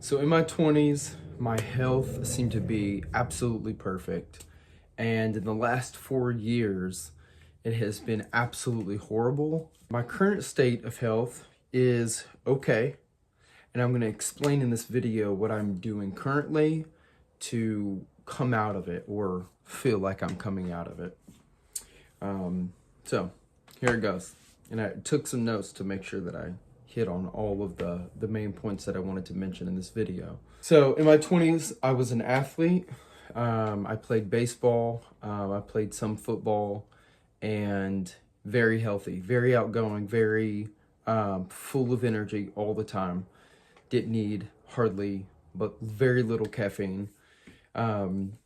So in my 20s, my health seemed to be absolutely perfect. And in the last 4 years, it has been absolutely horrible. My current state of health is okay. And I'm going to explain in this video what I'm doing currently to come out of it or feel like I'm coming out of it. So here it goes. And I took some notes to make sure that I hit on all of the main points that I wanted to mention in this video. So in my 20s, I was an athlete. I played baseball. I played some football, and very healthy, very outgoing, very full of energy all the time. Didn't need hardly, but very little caffeine. And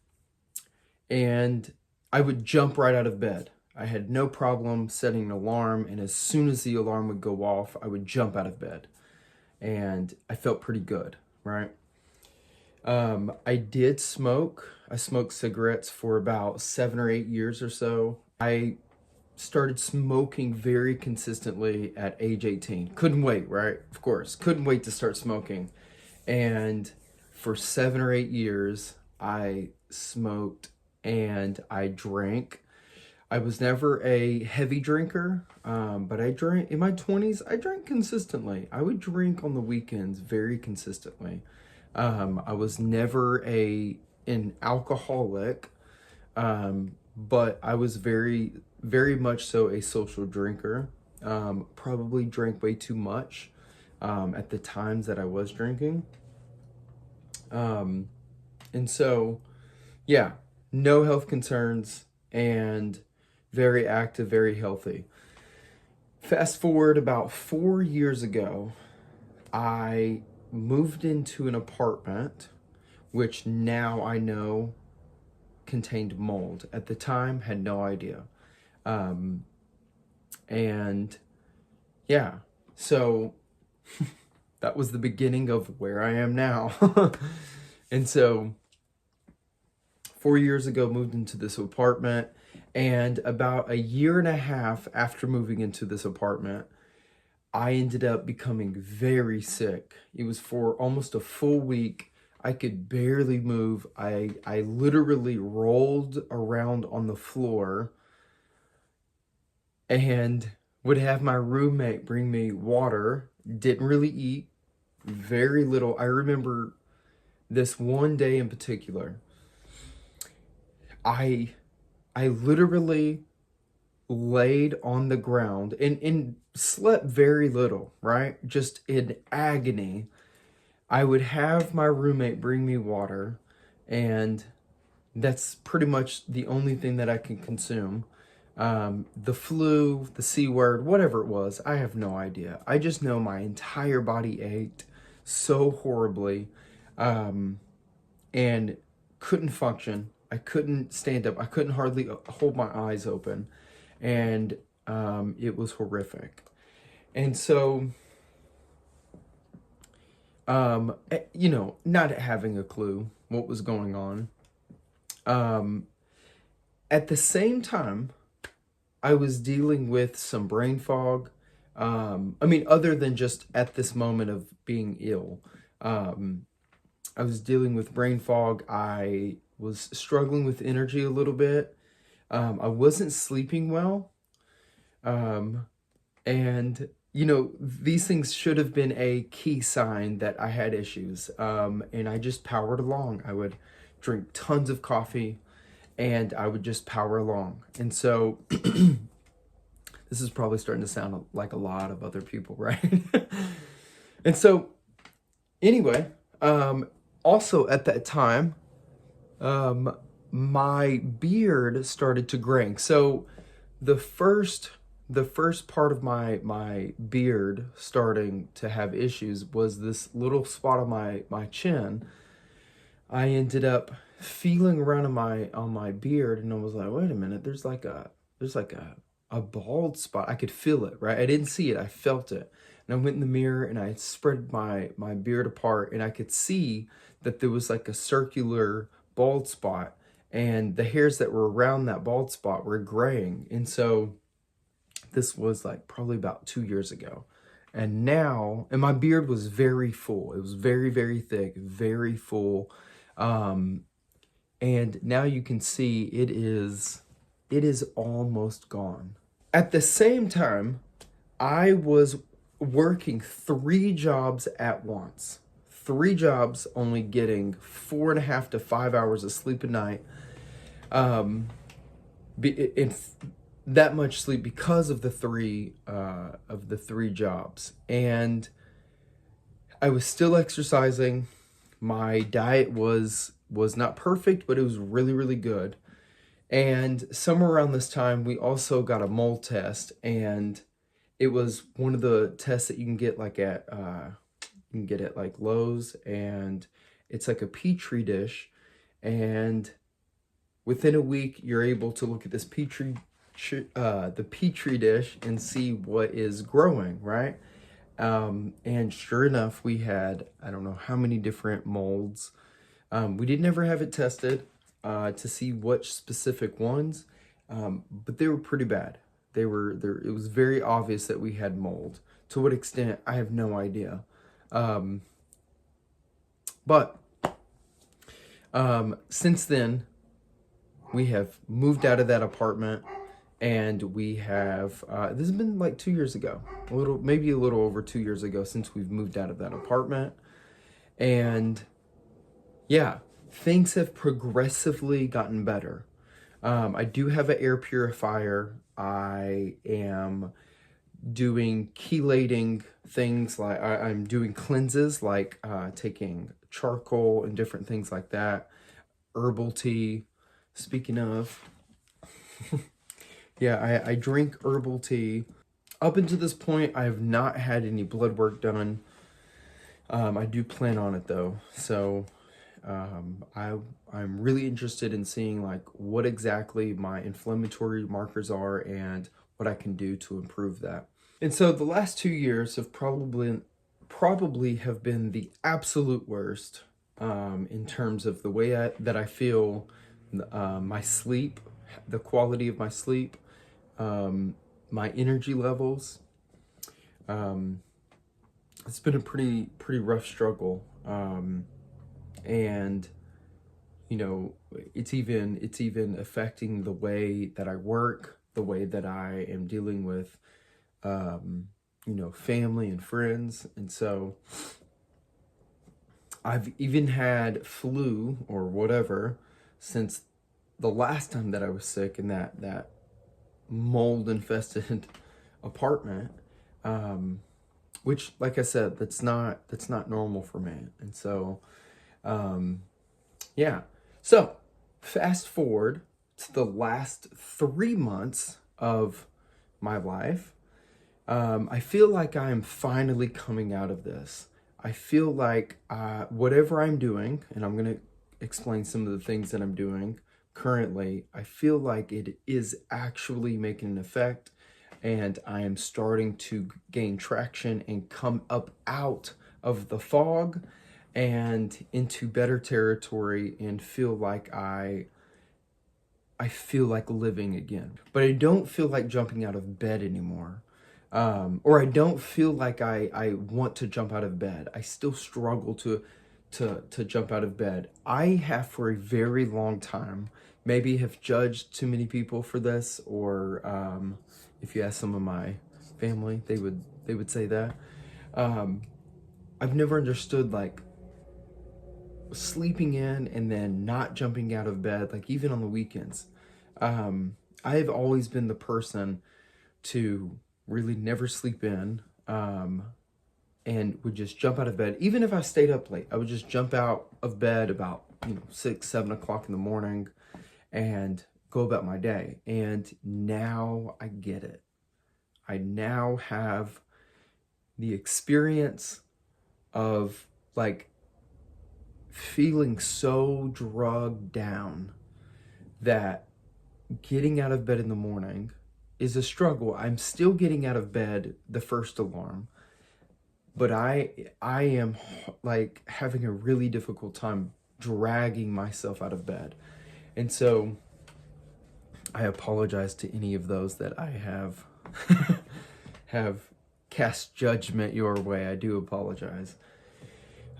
I would jump right out of bed. I had no problem setting an alarm, and as soon as the alarm would go off, I would jump out of bed. And I felt pretty good, right? I did smoke. I smoked cigarettes for about 7 or 8 years or so. I started smoking very consistently at age 18. Couldn't wait, right? Of course, couldn't wait to start smoking. And for 7 or 8 years, I smoked and I drank. I was never a heavy drinker, but I drank in my 20s. I drank consistently. I would drink on the weekends very consistently. I was never an alcoholic, but I was very, very much so a social drinker. Probably drank way too much at the times that I was drinking. And so, yeah, no health concerns and very active, very healthy. Fast forward about 4 years ago, I moved into an apartment, which now I know contained mold. At the time, had no idea. And yeah, so that was the beginning of where I am now. And so 4 years ago, moved into this apartment. And about a year and a half after moving into this apartment, I ended up becoming very sick. It was for almost a full week. I could barely move. I literally rolled around on the floor and would have my roommate bring me water. Didn't really eat, very little. I remember this one day in particular. I literally laid on the ground and slept very little, right? Just in agony. I would have my roommate bring me water, and that's pretty much the only thing that I can consume. The flu, the C word, whatever it was, I have no idea. I just know my entire body ached so horribly, and couldn't function. I couldn't stand up. I couldn't hardly hold my eyes open. And it was horrific. And so, not having a clue what was going on. At the same time, I was dealing with some brain fog. Other than just at this moment of being ill. I was dealing with brain fog. I was struggling with energy a little bit. I wasn't sleeping well. And, these things should have been a key sign that I had issues. And I just powered along. I would drink tons of coffee and I would just power along. And so this is probably starting to sound like a lot of other people, right? And so anyway, also at that time, my beard started to graying. So the first part of my beard starting to have issues was this little spot on my chin. I ended up feeling around on my beard, and I was like, wait a minute, there's like a bald spot. I could feel it, right? I didn't see it, I felt it. And I went in the mirror and I spread my beard apart, and I could see that there was like a circular bald spot, and the hairs that were around that bald spot were graying. And so this was like probably about 2 years ago. And now, and my beard was very full. It was very, very thick, very full. Um, and now you can see it is almost gone. At the same time, I was working 3 jobs at once. 3 jobs, only getting 4.5 to 5 hours of sleep a night. Um, in that much sleep because of the three jobs, and I was still exercising. My diet was not perfect, but it was really, really good. And somewhere around this time, we also got a mold test, and it was one of the tests that you can get like at you can get at like Lowe's, and it's like a petri dish, and within a week you're able to look at this the petri dish and see what is growing, right? And sure enough, we had, I don't know how many different molds. We didn't ever have it tested to see which specific ones, but they were pretty bad. They were there. It was very obvious that we had mold. To what extent, I have no idea. But since then, we have moved out of that apartment, and we have this has been like 2 years ago, maybe a little over 2 years ago since we've moved out of that apartment. And yeah, things have progressively gotten better. I do have an air purifier. I am doing chelating things, like I'm doing cleanses, like taking charcoal and different things like that. Herbal tea. Speaking of, yeah, I drink herbal tea. Up until this point, I have not had any blood work done. I do plan on it though. So I'm really interested in seeing like what exactly my inflammatory markers are and what I can do to improve that. And so the last 2 years have probably have been the absolute worst in terms of the way that I feel, my sleep, the quality of my sleep, my energy levels. It's been a pretty rough struggle. And you know, it's even affecting the way that I work, the way that I am dealing with you know, family and friends. And so I've even had flu or whatever since the last time that I was sick in that mold infested apartment, which, like I said, that's not normal for me. And so yeah, so fast forward to the last 3 months of my life. I feel like I am finally coming out of this. I feel like whatever I'm doing, and I'm going to explain some of the things that I'm doing currently, I feel like it is actually making an effect, and I am starting to gain traction and come up out of the fog and into better territory, and feel like I feel like living again. But I don't feel like jumping out of bed anymore. Or I don't feel like I want to jump out of bed. I still struggle to jump out of bed. I have for a very long time, maybe have judged too many people for this, or if you ask some of my family, they would say that. I've never understood like sleeping in and then not jumping out of bed, like even on the weekends. I have always been the person to really never sleep in, and would just jump out of bed. Even if I stayed up late, I would just jump out of bed about 6, 7 o'clock in the morning and go about my day. And now I get it. I now have the experience of like feeling so drugged down that getting out of bed in the morning is a struggle. I'm still getting out of bed the first alarm, but I am like having a really difficult time dragging myself out of bed. And so I apologize to any of those that I have have cast judgment your way. I do apologize.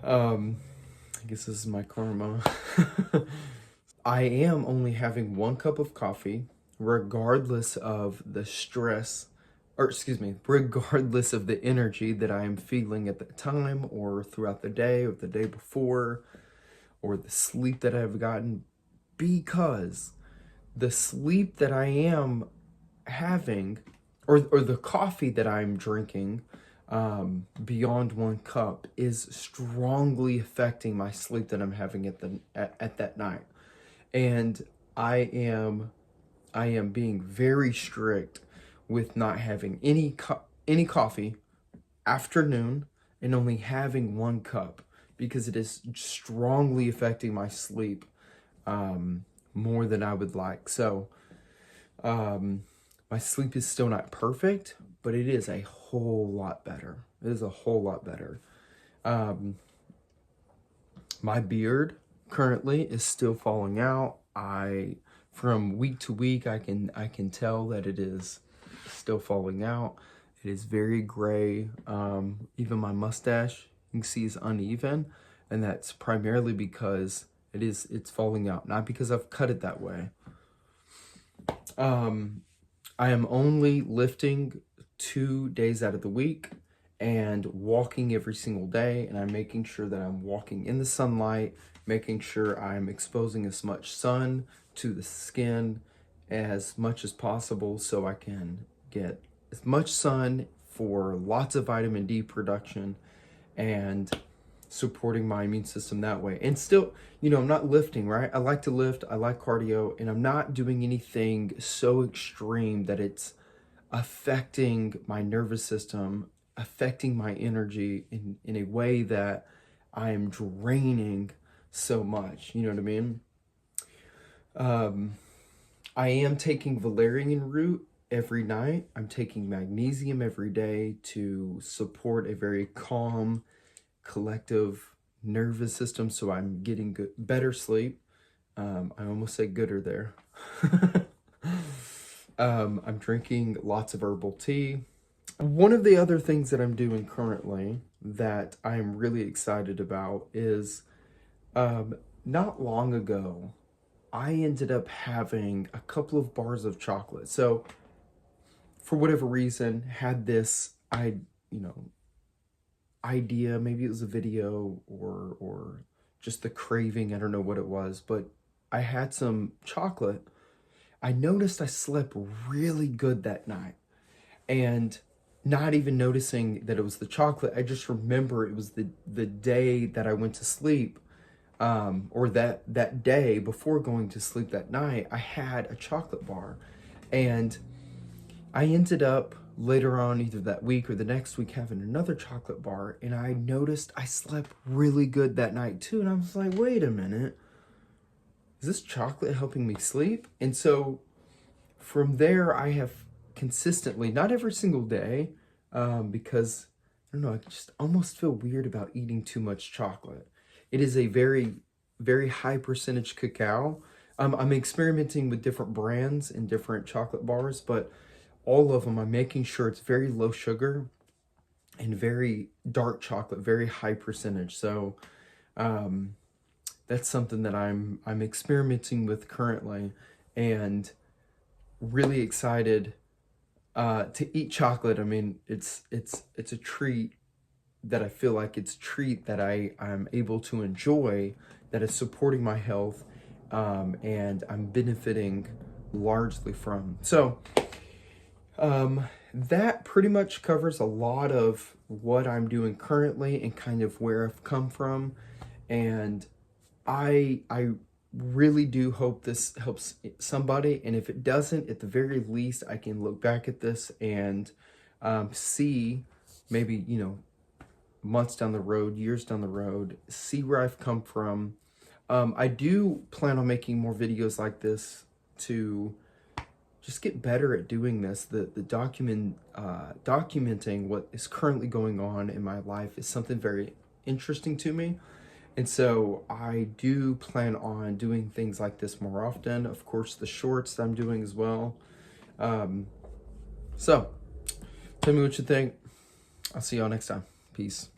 I guess this is my karma. I am only having 1 cup of coffee, regardless of the stress, or excuse me, regardless of the energy that I am feeling at the time or throughout the day or the day before or the sleep that I've gotten, because the sleep that I am having or the coffee that I'm drinking beyond 1 cup is strongly affecting my sleep that I'm having at that night. And I am being very strict with not having any coffee afternoon and only having 1 cup, because it is strongly affecting my sleep more than I would like. So my sleep is still not perfect, but it is a whole lot better. It is a whole lot better. My beard currently is still falling out. From week to week, I can tell that it is still falling out. It is very gray. Even my mustache, you can see, is uneven, and that's primarily because it's falling out, not because I've cut it that way. I am only lifting 2 days out of the week and walking every single day, and I'm making sure that I'm walking in the sunlight, making sure I'm exposing as much sun to the skin as much as possible so I can get as much sun for lots of vitamin D production and supporting my immune system that way. And still, I'm not lifting, right? I like to lift, I like cardio, and I'm not doing anything so extreme that it's affecting my nervous system, affecting my energy in a way that I am draining so much. You know what I mean? I am taking valerian root every night. I'm taking magnesium every day to support a very calm, collective nervous system, so I'm getting better sleep. I almost said gooder there. I'm drinking lots of herbal tea. One of the other things that I'm doing currently that I'm really excited about is not long ago, I ended up having a couple of bars of chocolate. So for whatever reason, had this idea, maybe it was a video or just the craving, I don't know what it was, but I had some chocolate. I noticed I slept really good that night, and not even noticing that it was the chocolate. I just remember it was the day that I went to sleep, or that day before going to sleep that night, I had a chocolate bar, and I ended up later on, either that week or the next week, having another chocolate bar, and I noticed I slept really good that night too. And I was like, wait a minute, is this chocolate helping me sleep? And so from there, I have consistently, not every single day, because I don't know, I just almost feel weird about eating too much chocolate. It is a very, very high percentage cacao. I'm experimenting with different brands and different chocolate bars, but all of them, I'm making sure it's very low sugar and very dark chocolate, very high percentage. So that's something that I'm experimenting with currently, and really excited to eat chocolate. I mean, it's a treat that I feel like it's a treat that I'm able to enjoy, that is supporting my health, and I'm benefiting largely from. So that pretty much covers a lot of what I'm doing currently and kind of where I've come from. And I really do hope this helps somebody. And if it doesn't, at the very least, I can look back at this and see maybe, months down the road, years down the road, see where I've come from. I do plan on making more videos like this to just get better at doing this. The documenting what is currently going on in my life is something very interesting to me. And so I do plan on doing things like this more often. Of course, the shorts I'm doing as well. So tell me what you think. I'll see y'all next time. Peace.